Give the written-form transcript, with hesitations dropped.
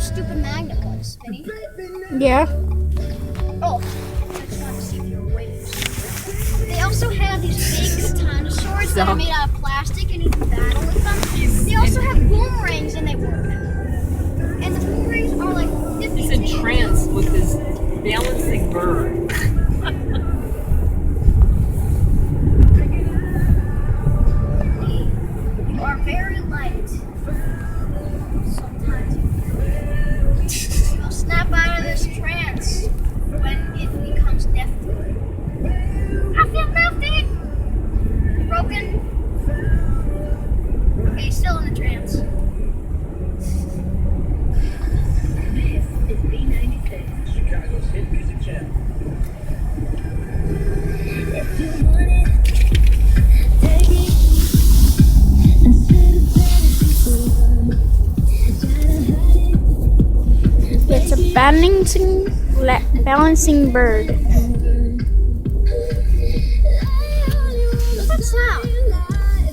stupid magnet was, Vinny. Yeah. Oh, I just wanted to see if you were awake. They also have these big dinosaurs that are made out of plastic and you can battle with them. They also have boomerangs and they work. And the boomerangs are like 50 He's in trance with his balancing bird. You are very light. Sometimes you'll snap out of this trance when it becomes deathly. I feel nothing! Broken? Okay, still in the trance. This is B96, Chicago's hit music channel. If you want it, take it. It's a balancing bird.